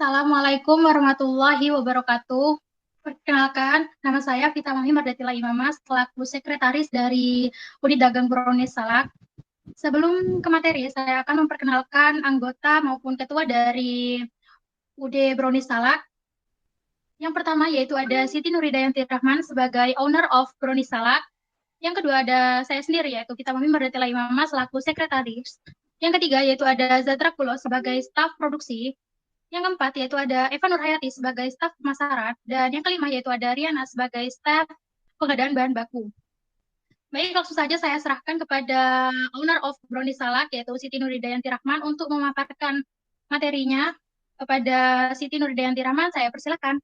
Assalamualaikum warahmatullahi wabarakatuh. Perkenalkan, nama saya Vita Mami Mardatila Imamah, selaku sekretaris dari Unit Dagang Brownies Salak. Sebelum ke materi, saya akan memperkenalkan anggota maupun ketua dari UD Brownies Salak. Yang pertama yaitu ada Siti Nuridayanti Rahman sebagai owner of Brownies Salak. Yang kedua ada saya sendiri yaitu Vita Mami Mardatila Imamah selaku sekretaris. Yang ketiga yaitu ada Zatra Kulo sebagai staf produksi. Yang keempat yaitu ada Eva Nurhayati sebagai staf pemasaran, dan yang kelima yaitu ada Riana sebagai staf pengadaan bahan baku. Baik, langsung saja saya serahkan kepada owner of Brownies Salak yaitu Siti Nuridayanti Rahman untuk memaparkan materinya. Kepada Siti Nuridayanti Rahman, saya persilakan.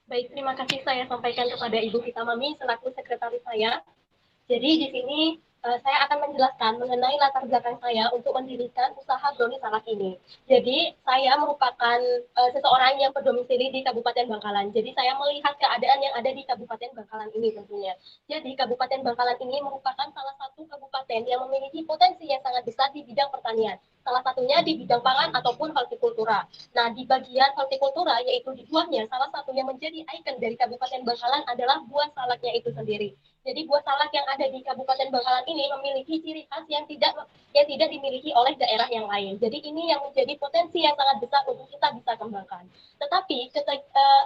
Baik, terima kasih saya sampaikan kepada Ibu Vita Mami selaku sekretaris saya. Jadi di sini saya akan menjelaskan mengenai latar belakang saya untuk mendirikan usaha Brownies Salak ini. Jadi saya merupakan seseorang yang berdomisili di Kabupaten Bangkalan. Jadi saya melihat keadaan yang ada di Kabupaten Bangkalan ini tentunya. Jadi Kabupaten Bangkalan ini merupakan salah satu kabupaten yang memiliki potensi yang sangat besar di bidang pertanian. Salah satunya di bidang pangan ataupun hortikultura. Nah, di bagian hortikultura, yaitu di buahnya, salah satu yang menjadi ikon dari Kabupaten Bangkalan adalah buah salaknya itu sendiri. Jadi buah salak yang ada di Kabupaten Bangkalan ini memiliki ciri khas yang tidak dimiliki oleh daerah yang lain. Jadi ini yang menjadi potensi yang sangat besar untuk kita bisa kembangkan. Tetapi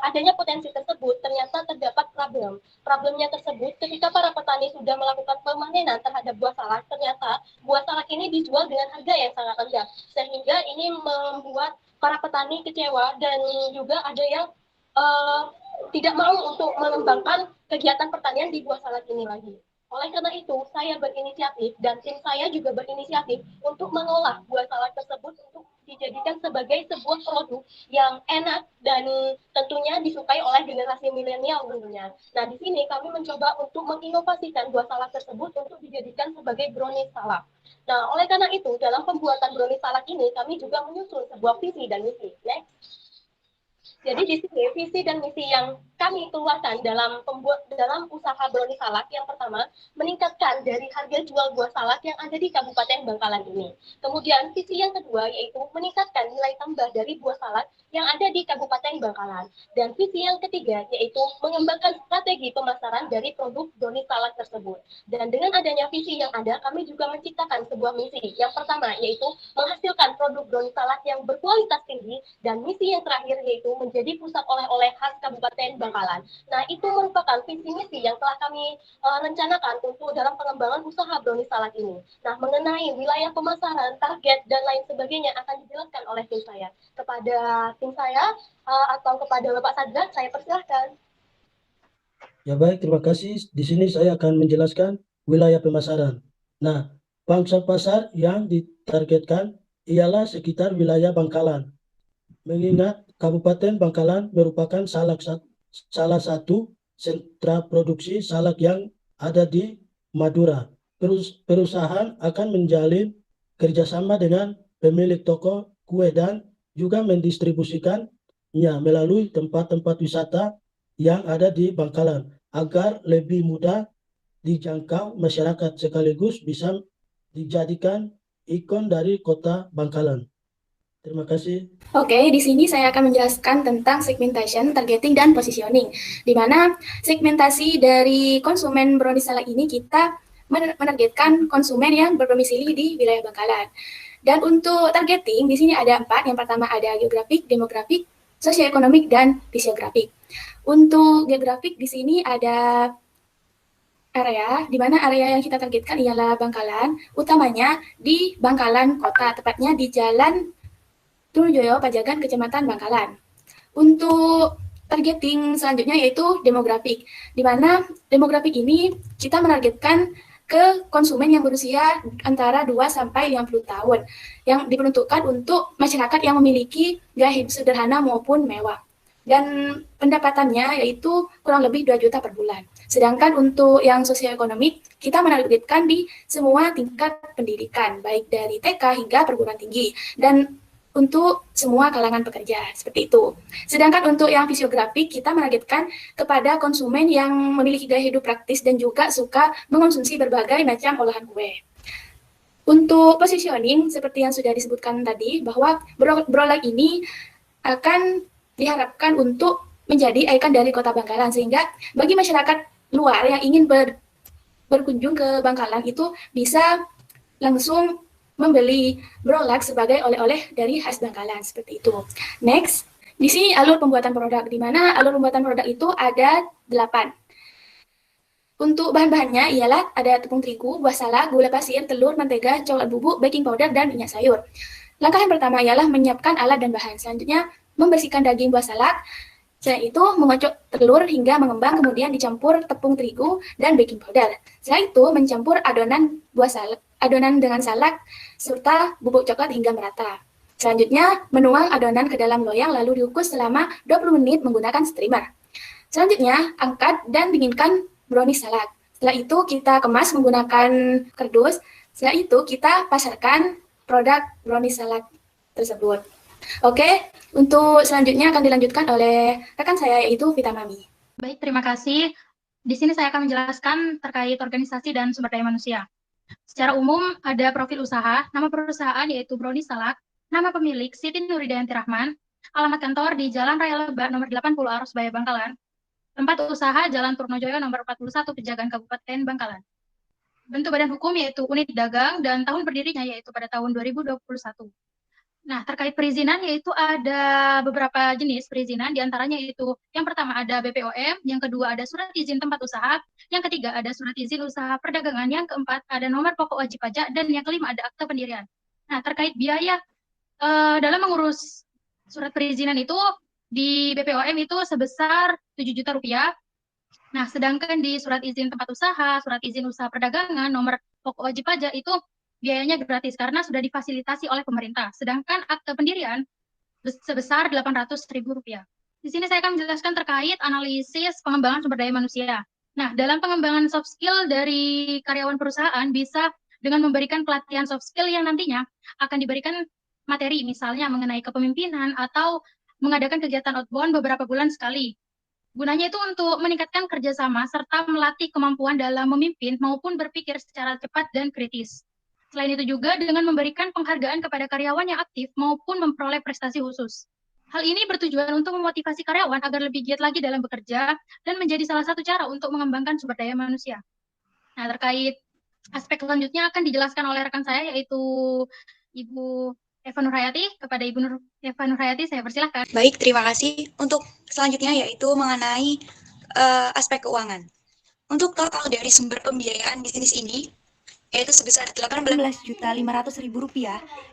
adanya potensi tersebut ternyata terdapat problem. Problemnya tersebut ketika para petani sudah melakukan pemanenan terhadap buah salak, ternyata buah salak ini dijual dengan harga yang sangat rendah. Sehingga ini membuat para petani kecewa dan juga ada yang tidak mau untuk mengembangkan kegiatan pertanian di buah salak ini lagi. Oleh karena itu, saya berinisiatif dan tim saya juga berinisiatif untuk mengolah buah salak tersebut untuk dijadikan sebagai sebuah produk yang enak dan tentunya disukai oleh generasi milenial tentunya. Nah, di sini kami mencoba untuk menginovasikan buah salak tersebut untuk dijadikan sebagai brownies salak. Nah, oleh karena itu, dalam pembuatan brownies salak ini, kami juga menyusun sebuah visi dan misi. Next. Jadi di sini visi dan misi yang kami keluarkan dalam usaha Brownies Salak yang pertama meningkatkan dari harga jual buah salak yang ada di Kabupaten Bangkalan ini. Kemudian visi yang kedua yaitu meningkatkan nilai tambah dari buah salak yang ada di Kabupaten Bangkalan. Dan visi yang ketiga yaitu mengembangkan strategi pemasaran dari produk Brownies Salak tersebut. Dan dengan adanya visi yang ada, kami juga menciptakan sebuah misi. Yang pertama yaitu menghasilkan produk Brownies Salak yang berkualitas tinggi, dan misi yang terakhir yaitu menjadi pusat oleh-oleh khas Kabupaten Bangkalan. Nah, itu merupakan visi misi yang telah kami rencanakan untuk dalam pengembangan usaha Brownies Salak ini. Nah, mengenai wilayah pemasaran, target, dan lain sebagainya akan dijelaskan oleh tim saya. Kepada tim saya atau kepada Bapak Sadrat, saya persilahkan. Ya baik, terima kasih. Di sini saya akan menjelaskan wilayah pemasaran. Nah, pangsa pasar yang ditargetkan ialah sekitar wilayah Bangkalan. Mengingat Kabupaten Bangkalan merupakan salah satu sentra produksi salak yang ada di Madura. Perusahaan akan menjalin kerjasama dengan pemilik toko kue dan juga mendistribusikannya melalui tempat-tempat wisata yang ada di Bangkalan agar lebih mudah dijangkau masyarakat sekaligus bisa dijadikan ikon dari kota Bangkalan. Terima kasih. Oke, di sini saya akan menjelaskan tentang segmentation, targeting, dan positioning. Di mana segmentasi dari konsumen Brownies Salak ini kita menargetkan konsumen yang berdomisili di wilayah Bangkalan. Dan untuk targeting, di sini ada 4. Yang pertama ada geografik, demografik, sosioekonomik, dan fisiografik. Untuk geografik di sini ada area, di mana area yang kita targetkan ialah Bangkalan, utamanya di Bangkalan Kota, tepatnya di Jalan Trunojoyo, Pajagan, Kecamatan Bangkalan. Untuk targeting selanjutnya yaitu demografik, di mana demografik ini kita menargetkan ke konsumen yang berusia antara 2 sampai 50 tahun, yang diperuntukkan untuk masyarakat yang memiliki gaya hidup sederhana maupun mewah. Dan pendapatannya yaitu kurang lebih 2 juta per bulan. Sedangkan untuk yang sosioekonomik, kita menargetkan di semua tingkat pendidikan, baik dari TK hingga perguruan tinggi, dan untuk semua kalangan pekerja, seperti itu. Sedangkan untuk yang fisiografik, kita menargetkan kepada konsumen yang memiliki gaya hidup praktis dan juga suka mengonsumsi berbagai macam olahan kue. Untuk positioning, seperti yang sudah disebutkan tadi, bahwa Brolak ini akan diharapkan untuk menjadi ikon dari Kota Bangkalan, sehingga bagi masyarakat luar yang ingin berkunjung ke Bangkalan itu bisa langsung membeli Brolak sebagai oleh-oleh dari khas Bangkalan, seperti itu. Next, di sini alur pembuatan produk, di mana alur pembuatan produk itu ada 8. Untuk bahan-bahannya ialah ada tepung terigu, buah salak, gula pasir, telur, mentega, coklat bubuk, baking powder, dan minyak sayur. Langkah yang pertama ialah menyiapkan alat dan bahan. Selanjutnya, membersihkan daging buah salak. Setelah itu, mengocok telur hingga mengembang, kemudian dicampur tepung terigu dan baking powder. Setelah itu, mencampur adonan dengan salak serta bubuk coklat hingga merata. Selanjutnya, menuang adonan ke dalam loyang lalu dikukus selama 20 menit menggunakan steamer. Selanjutnya, angkat dan dinginkan brownies salak. Setelah itu kita kemas menggunakan kardus. Setelah itu kita pasarkan produk brownies salak tersebut. Oke, untuk selanjutnya akan dilanjutkan oleh rekan saya yaitu Vita Mami. Baik, terima kasih. Di sini saya akan menjelaskan terkait organisasi dan sumber daya manusia. Secara umum ada profil usaha, nama perusahaan yaitu Brownies Salak, nama pemilik Siti Nuridayanti Rahman, alamat kantor di Jalan Raya Lebak nomor 80 Arusbaya Bangkalan. Tempat usaha Jalan Purnojoyo nomor 41 Pejagaan Kabupaten Bangkalan. Bentuk badan hukum yaitu unit dagang dan tahun berdirinya yaitu pada tahun 2021. Nah, terkait perizinan yaitu ada beberapa jenis perizinan, diantaranya yaitu yang pertama ada BPOM, yang kedua ada surat izin tempat usaha, yang ketiga ada surat izin usaha perdagangan, yang keempat ada nomor pokok wajib pajak, dan yang kelima ada akte pendirian. Nah, terkait biaya dalam mengurus surat perizinan itu di BPOM itu sebesar 7 juta rupiah. Nah, sedangkan di surat izin tempat usaha, surat izin usaha perdagangan, nomor pokok wajib pajak itu biayanya gratis karena sudah difasilitasi oleh pemerintah. Sedangkan akte pendirian sebesar Rp800.000. Di sini saya akan menjelaskan terkait analisis pengembangan sumber daya manusia. Nah, dalam pengembangan soft skill dari karyawan perusahaan bisa dengan memberikan pelatihan soft skill yang nantinya akan diberikan materi, misalnya mengenai kepemimpinan atau mengadakan kegiatan outbound beberapa bulan sekali. Gunanya itu untuk meningkatkan kerjasama serta melatih kemampuan dalam memimpin maupun berpikir secara cepat dan kritis. Selain itu juga dengan memberikan penghargaan kepada karyawan yang aktif maupun memperoleh prestasi khusus. Hal ini bertujuan untuk memotivasi karyawan agar lebih giat lagi dalam bekerja dan menjadi salah satu cara untuk mengembangkan sumber daya manusia. Nah, terkait aspek selanjutnya akan dijelaskan oleh rekan saya yaitu Ibu Eva Nurhayati. Kepada Ibu Eva Nurhayati saya persilahkan. Baik, terima kasih. Untuk selanjutnya yaitu mengenai aspek keuangan. Untuk total dari sumber pembiayaan bisnis ini yaitu sebesar Rp18.500.000.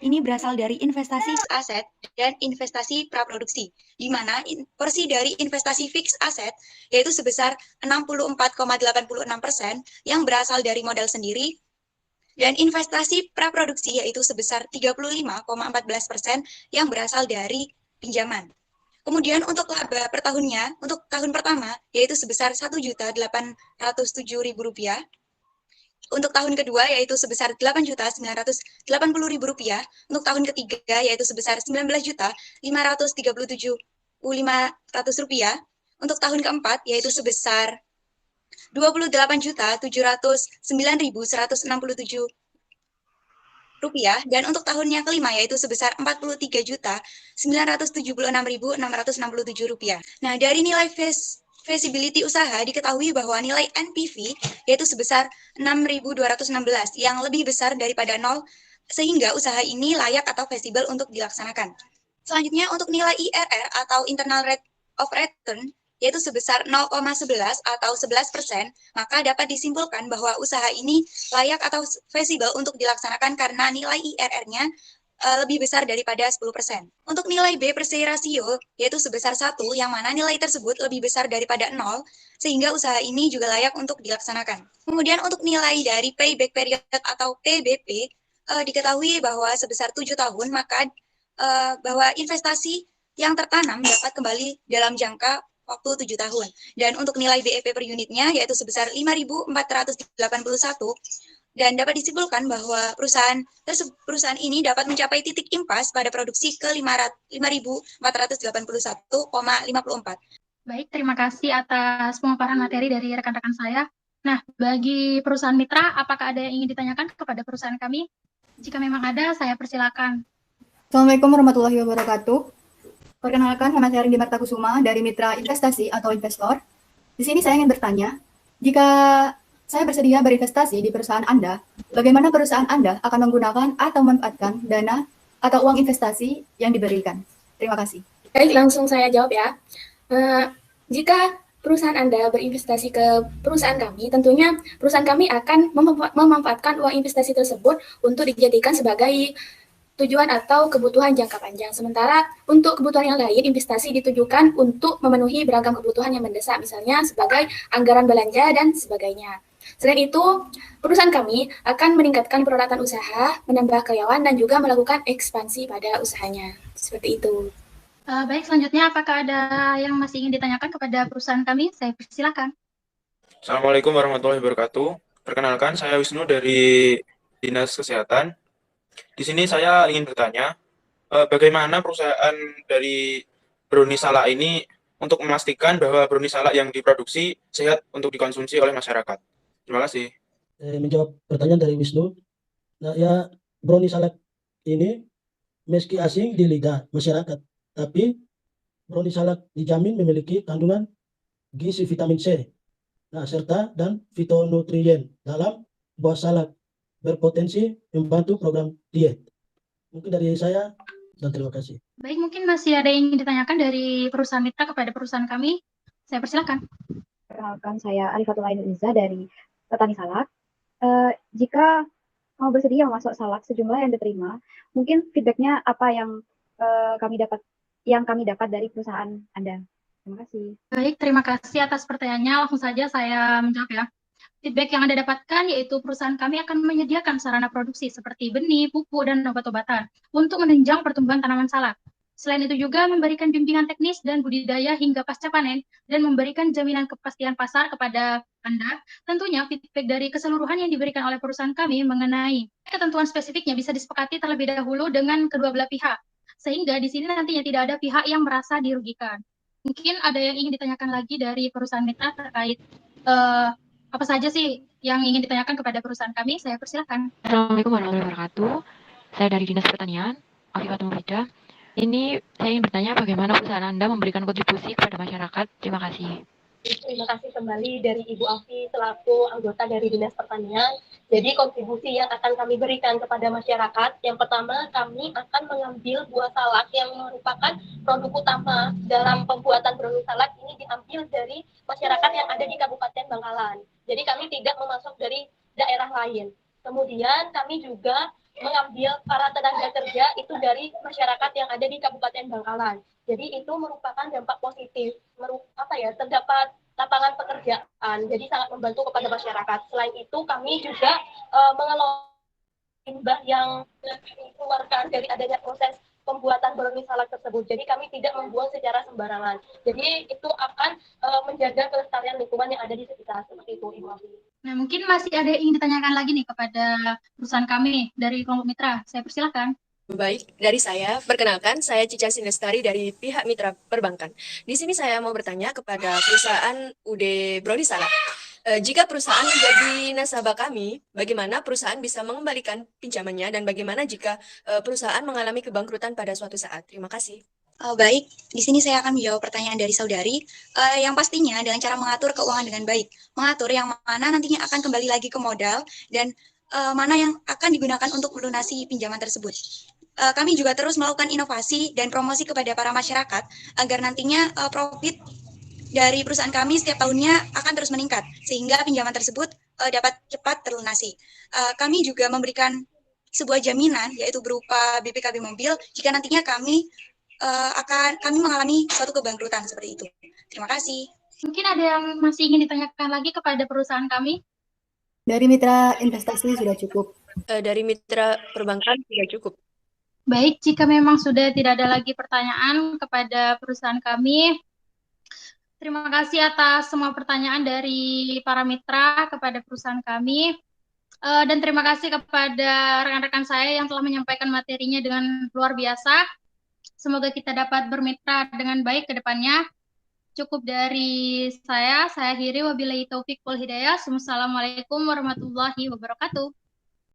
Ini berasal dari investasi aset dan investasi praproduksi, di mana porsi dari investasi fixed aset yaitu sebesar 64,86% yang berasal dari modal sendiri, dan investasi praproduksi yaitu sebesar 35,14% yang berasal dari pinjaman. Kemudian untuk laba per tahunnya, untuk tahun pertama yaitu sebesar Rp1.807.000. Untuk tahun kedua yaitu sebesar Rp8.980.000. Untuk tahun ketiga yaitu sebesar Rp19.537.500. Untuk tahun keempat yaitu sebesar Rp23.709.167. Dan untuk tahun yang kelima yaitu sebesar Rp43.976.667. Nah, dari nilai feasibility usaha diketahui bahwa nilai NPV yaitu sebesar 6.216 yang lebih besar daripada 0, sehingga usaha ini layak atau feasible untuk dilaksanakan. Selanjutnya untuk nilai IRR atau internal rate of return yaitu sebesar 0,11 atau 11%, maka dapat disimpulkan bahwa usaha ini layak atau feasible untuk dilaksanakan karena nilai IRR-nya lebih besar daripada 10%. Untuk nilai B per C rasio, yaitu sebesar 1, yang mana nilai tersebut lebih besar daripada 0, sehingga usaha ini juga layak untuk dilaksanakan. Kemudian untuk nilai dari payback period atau PBP, diketahui bahwa sebesar 7 tahun, maka bahwa investasi yang tertanam dapat kembali dalam jangka waktu 7 tahun. Dan untuk nilai BEP per unitnya yaitu sebesar 5.481, dan dapat disimpulkan bahwa perusahaan ini dapat mencapai titik impas pada produksi ke 5.481,54. Baik, terima kasih atas pemaparan materi dari rekan-rekan saya. Nah, bagi perusahaan mitra, apakah ada yang ingin ditanyakan kepada perusahaan kami? Jika memang ada, saya persilakan. Assalamualaikum warahmatullahi wabarakatuh. Perkenalkan, nama saya Rindy Marta Kusuma dari Mitra Investasi atau Investor. Di sini saya ingin bertanya, jika saya bersedia berinvestasi di perusahaan Anda, bagaimana perusahaan Anda akan menggunakan atau memanfaatkan dana atau uang investasi yang diberikan? Terima kasih. Baik, langsung saya jawab ya. Jika perusahaan Anda berinvestasi ke perusahaan kami, tentunya perusahaan kami akan memanfaatkan uang investasi tersebut untuk dijadikan sebagai tujuan atau kebutuhan jangka panjang. Sementara untuk kebutuhan yang lain, investasi ditujukan untuk memenuhi beragam kebutuhan yang mendesak, misalnya sebagai anggaran belanja dan sebagainya. Selain itu, perusahaan kami akan meningkatkan peralatan usaha, menambah karyawan, dan juga melakukan ekspansi pada usahanya. Seperti itu. Baik, selanjutnya apakah ada yang masih ingin ditanyakan kepada perusahaan kami? Saya persilakan. Assalamualaikum warahmatullahi wabarakatuh. Perkenalkan, saya Wisnu dari Dinas Kesehatan. Di sini saya ingin bertanya, bagaimana perusahaan dari brownie salak ini untuk memastikan bahwa brownie salak yang diproduksi sehat untuk dikonsumsi oleh masyarakat? Terima kasih. Menjawab pertanyaan dari Wisnu, nah ya brownie salak ini meski asing di lidah masyarakat, tapi brownie salak dijamin memiliki kandungan gizi vitamin C, nah serta dan fitonutrien dalam buah salak berpotensi membantu program diet. Mungkin dari saya dan terima kasih. Baik, mungkin masih ada yang ingin ditanyakan dari perusahaan mitra kepada perusahaan kami. Saya persilakan. Perkenalkan, saya Arifatul Ainuriza dari Petani Salak. Jika kamu bersedia masuk salak sejumlah yang diterima, mungkin feedbacknya apa yang kami dapat dari perusahaan Anda? Terima kasih. Baik, terima kasih atas pertanyaannya. Langsung saja saya menjawab ya. Feedback yang Anda dapatkan yaitu perusahaan kami akan menyediakan sarana produksi seperti benih, pupuk, dan obat-obatan untuk menunjang pertumbuhan tanaman salak. Selain itu juga memberikan bimbingan teknis dan budidaya hingga pasca panen dan memberikan jaminan kepastian pasar kepada Anda. Tentunya feedback dari keseluruhan yang diberikan oleh perusahaan kami mengenai ketentuan spesifiknya bisa disepakati terlebih dahulu dengan kedua belah pihak. Sehingga di sini nantinya tidak ada pihak yang merasa dirugikan. Mungkin ada yang ingin ditanyakan lagi dari perusahaan mitra terkait apa saja sih yang ingin ditanyakan kepada perusahaan kami? Saya persilakan. Assalamualaikum warahmatullahi wabarakatuh. Saya dari Dinas Pertanian, Afifatul Mufidah. Ini saya ingin bertanya bagaimana perusahaan Anda memberikan kontribusi kepada masyarakat. Terima kasih. Terima kasih kembali dari Ibu Afi selaku anggota dari Dinas Pertanian. Jadi kontribusi yang akan kami berikan kepada masyarakat, yang pertama kami akan mengambil buah salak yang merupakan produk utama dalam pembuatan brownie salak ini diambil dari masyarakat yang ada di Kabupaten Bangkalan. Jadi kami tidak memasuk dari daerah lain. Kemudian kami juga mengambil para tenaga kerja itu dari masyarakat yang ada di Kabupaten Bangkalan. Jadi itu merupakan dampak positif, terdapat lapangan pekerjaan. Jadi sangat membantu kepada masyarakat. Selain itu kami juga mengelola limbah yang dikeluarkan dari adanya proses pembuatan brownie salak tersebut. Jadi kami tidak membuang secara sembarangan. Jadi itu akan menjaga kelestarian lingkungan yang ada di sekitar. Seperti itu, Ibu Afi. Nah, mungkin masih ada yang ingin ditanyakan lagi nih kepada perusahaan kami dari kelompok mitra. Saya persilakan. Baik, dari saya, perkenalkan, saya Cica Sinestari dari pihak Mitra Perbankan. Di sini saya mau bertanya kepada perusahaan UD Brownie Salak. Jika perusahaan menjadi nasabah kami, bagaimana perusahaan bisa mengembalikan pinjamannya dan bagaimana jika perusahaan mengalami kebangkrutan pada suatu saat? Terima kasih. Baik, di sini saya akan menjawab pertanyaan dari saudari. Yang pastinya dengan cara mengatur keuangan dengan baik, mengatur yang mana nantinya akan kembali lagi ke modal dan mana yang akan digunakan untuk melunasi pinjaman tersebut. Kami juga terus melakukan inovasi dan promosi kepada para masyarakat agar nantinya profit dari perusahaan kami setiap tahunnya akan terus meningkat sehingga pinjaman tersebut dapat cepat terlunasi. Kami juga memberikan sebuah jaminan yaitu berupa BPKB mobil jika nantinya kami mengalami suatu kebangkrutan seperti itu. Terima kasih. Mungkin ada yang masih ingin ditanyakan lagi kepada perusahaan kami? Dari Mitra Investasi sudah cukup. Dari Mitra Perbankan sudah cukup. Baik, jika memang sudah tidak ada lagi pertanyaan kepada perusahaan kami, terima kasih atas semua pertanyaan dari para mitra kepada perusahaan kami. Dan terima kasih kepada rekan-rekan saya yang telah menyampaikan materinya dengan luar biasa. Semoga kita dapat bermitra dengan baik ke depannya. Cukup dari saya akhiri wabillahi taufiq wal hidayah. Wassalamualaikum warahmatullahi wabarakatuh.